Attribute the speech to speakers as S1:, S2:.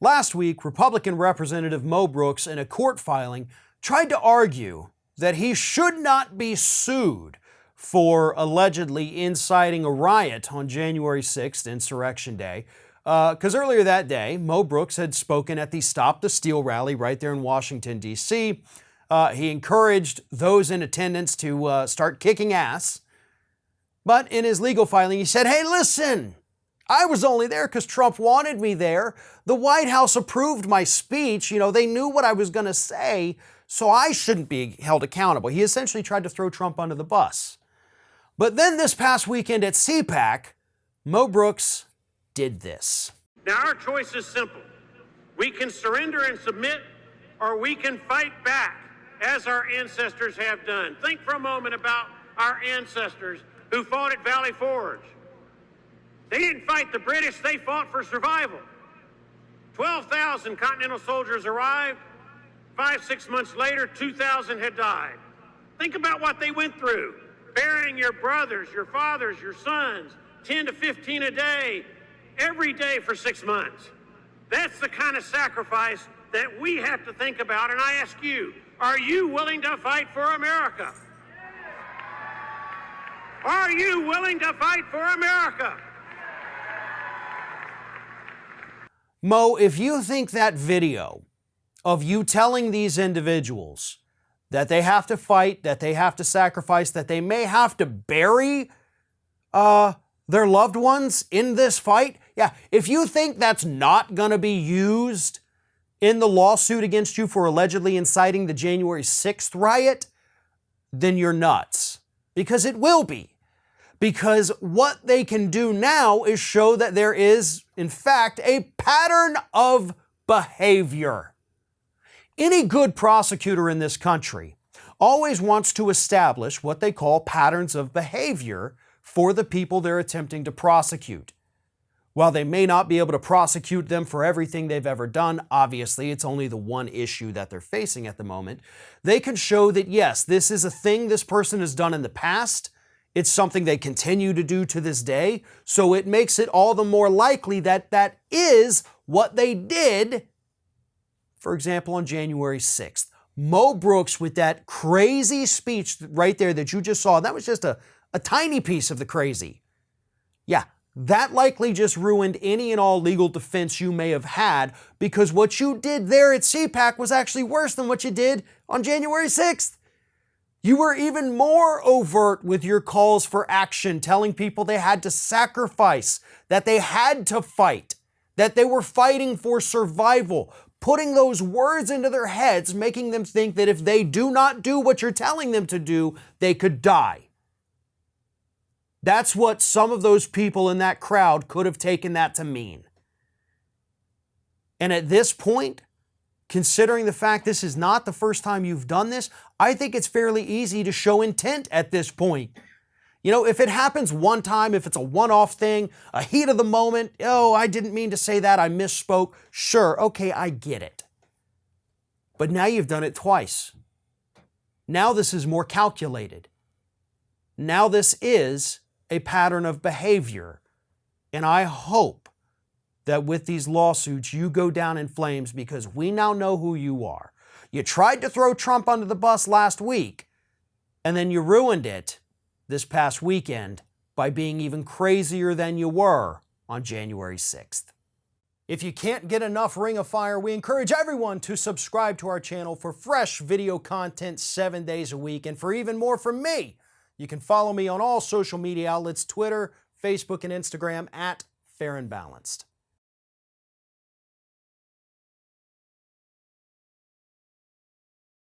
S1: Last week, Republican Representative Mo Brooks, in a court filing, tried to argue that he should not be sued for allegedly inciting a riot on January 6th, Insurrection Day. Because earlier that day, Mo Brooks had spoken at the Stop the Steal rally right there in Washington, D.C. He encouraged those in attendance to start kicking ass. But in his legal filing, he said, hey, listen, I was only there because Trump wanted me there. The White House approved my speech. You know, they knew what I was going to say, so I shouldn't be held accountable. He essentially tried to throw Trump under the bus. But then this past weekend at CPAC, Mo Brooks did this.
S2: Now our choice is simple. We can surrender and submit, or we can fight back as our ancestors have done. Think for a moment about our ancestors who fought at Valley Forge. They didn't fight the British, they fought for survival. 12,000 Continental soldiers arrived. 5-6 months later, 2,000 had died. Think about what they went through. Burying your brothers, your fathers, your sons, 10 to 15 a day, every day for 6 months. That's the kind of sacrifice that we have to think about. And I ask you, are you willing to fight for America? Are you willing to fight for America?
S1: Mo, if you think that video of you telling these individuals that they have to fight, that they have to sacrifice, that they may have to bury their loved ones in this fight, yeah, if you think that's not going to be used in the lawsuit against you for allegedly inciting the January 6th riot, then you're nuts. Because it will be. Because what they can do now is show that there is, in fact, a pattern of behavior. Any good prosecutor in this country always wants to establish what they call patterns of behavior for the people they're attempting to prosecute. While they may not be able to prosecute them for everything they've ever done, obviously it's only the one issue that they're facing at the moment, they can show that yes, this is a thing this person has done in the past. It's something they continue to do to this day, so it makes it all the more likely that that is what they did, for example, on January 6th. Mo Brooks with that crazy speech right there that you just saw, that was just a tiny piece of the crazy. Yeah, that likely just ruined any and all legal defense you may have had, because what you did there at CPAC was actually worse than what you did on January 6th. You were even more overt with your calls for action, telling people they had to sacrifice, that they had to fight, that they were fighting for survival, putting those words into their heads, making them think that if they do not do what you're telling them to do, they could die. That's what some of those people in that crowd could have taken that to mean. And at this point, considering the fact this is not the first time you've done this, I think it's fairly easy to show intent at this point. You know, if it happens one time, if it's a one-off thing, a heat of the moment, oh, I didn't mean to say that, I misspoke. Sure, okay, I get it. But now you've done it twice. Now this is more calculated. Now this is a pattern of behavior. And I hope that with these lawsuits, you go down in flames, because we now know who you are. You tried to throw Trump under the bus last week, and then you ruined it this past weekend by being even crazier than you were on January 6th. If you can't get enough Ring of Fire, we encourage everyone to subscribe to our channel for fresh video content 7 days a week. And for even more from me, you can follow me on all social media outlets, Twitter, Facebook, and Instagram at Fair and Balanced.